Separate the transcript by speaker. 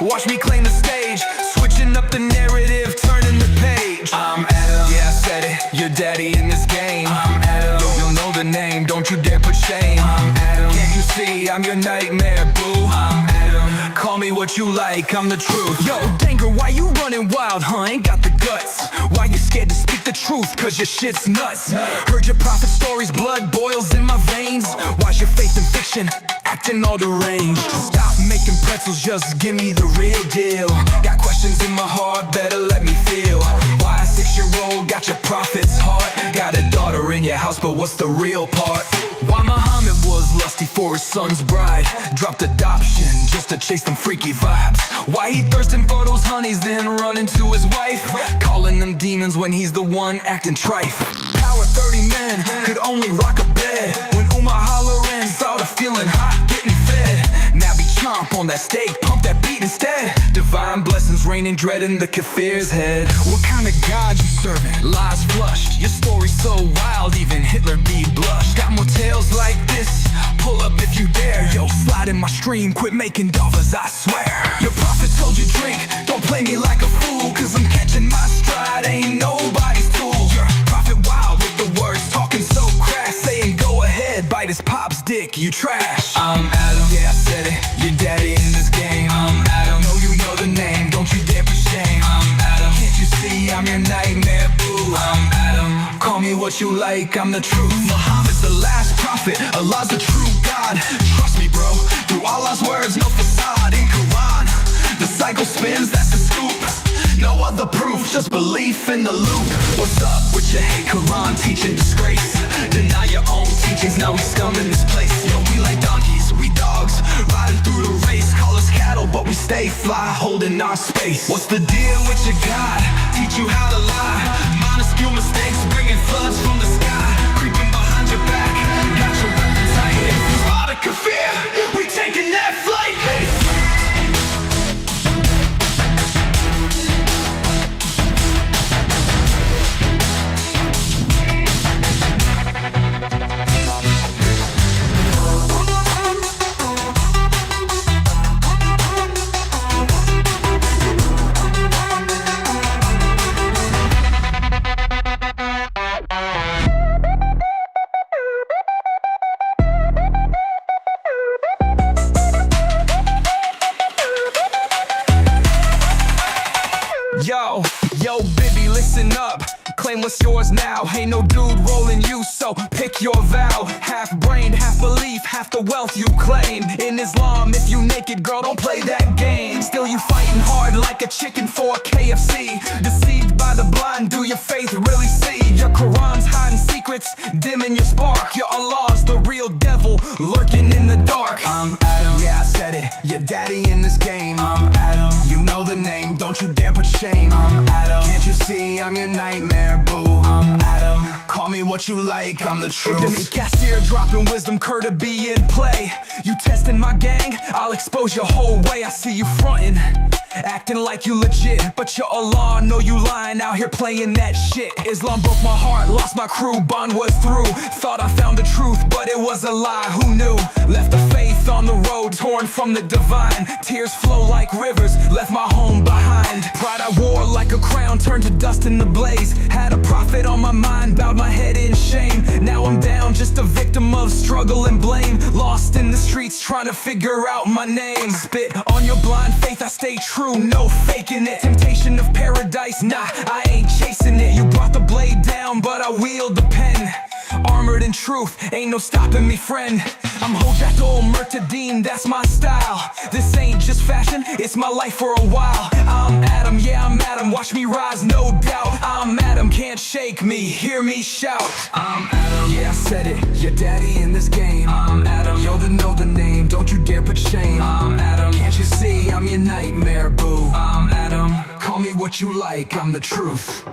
Speaker 1: watch me claim the stage, switching up the narrative, turning the page. I'm Adam, yeah I said it, your daddy in this game. I'm Adam, you'll know the name, don't you dare put shame. I'm Adam, can't you see I'm your nightmare, boo? I'm Adam, call me what you like, I'm the truth. Yo, Danger, why you running wild, huh? Ain't got the guts. Why you scared to speak the truth? Cause your shit's nuts. Heard your prophet stories, blood boils in my veins. Why's your faith in fiction acting all deranged? Stop making pretzels, just give me the real deal. Got questions in my heart, better let me feel. Why a 6-year-old got your prophet's heart? Got a daughter in your house, but what's the real part? Why Muhammad was lusty for his son's bride, dropped adoption just to chase them freaky vibes. Why he thirsting for those honeys, then running to his wife, calling them demons when he's the one acting trife. Power 30 men could only rock a bed. When Umar hollering, thought of feeling hot, getting fed. Now be chomp on that steak, pump that beat instead. Divine blessings raining, dread in the kafir's head. What kind of God you serving? Lies flushed, your story's so wild, even Hitler be blushed. Got more tales like this, pull up if you dare. Yo, slide in my stream, quit making dovers, I swear. Your prophet told you drink, don't play me like a fool, cause I'm catching my stride, ain't nobody's tool. Your prophet wild with the words, talking so crass, saying go ahead, bite his pop's dick, you trash. I'm Adam, yeah I said it, your daddy in this game. I'm Adam, know you know the name, don't you dare put shame. I'm Adam, can't you see I'm your nightmare, boo? I'm Adam, call me what you like, I'm the truth. Muhammad's the last prophet, Allah's the true God. Trust me bro, through Allah's words, no facade. In Quran, the cycle spins, that's the scoop. No other proof, just belief in the loop. What's up with your hate Quran teaching disgrace? Deny your own teachings, now we scum in this place. Yo, we like donkeys, we dogs, riding through the race. Call us cattle, but we stay fly, holding our space. What's the deal with your God? Teach you how to lie. Minuscule mistakes, bringing floods from the sky. Creeping behind your back, got your weapons tight. If you spot a kafir, we taking that flight. Hey. Yo, Bibby, listen up. Claim what's yours now. Ain't no dude rolling you, so pick your vow. Half brain, half belief, half the wealth you claim. In Islam, if you naked, girl, don't play that game. Still you fighting hard like a chicken for KFC. Deceived by the blind, do your faith really see? Your Quran's hiding secrets, dimming your spark. Your Allah's the real devil, lurking in the dark. I'm Adam, yeah I said it, your daddy in this game. I'm Adam, you know the name, don't you dare put shame. I'm Adam, can't you see I'm your nightmare, boo? I'm Adam, call me what you like, I'm the truth. Cashier dropping wisdom, cur to be in play. You testing my gang, I'll expose your whole way. I see you fronting, acting like you legit, but your Allah know you lying out here playing that shit. Islam broke my heart, lost my crew, bond was through. Thought I found the truth, but it was a lie, who knew? Left the faith on the road, torn from the divine. Tears flow like rivers, left my home behind. Pride I wore like a crown, turned to dust in the blaze. Had a prophet on my mind, bowed my head in shame. Now I'm down, just a victim of struggle and blame. Lost in the streets, trying to figure out my name. Spit on your blind faith, I stay true, no faking it. Temptation of paradise, nah, I ain't chasing it. You brought the blade down, but I wield the pen. Armored in truth, ain't no stopping me, friend. I'm Hojat ol Murtadeen, that's my style. This ain't just fashion, it's my life for a while. I'm Adam, yeah I'm Adam, watch me rise, no doubt. I'm Adam, can't shake me, hear me shout. I'm Adam, yeah I said it, your daddy in this game. I'm Adam, yo know the name, don't you dare put shame. I'm Adam, can't you see I'm your nightmare, boo? I'm Adam, call me what you like, I'm the truth.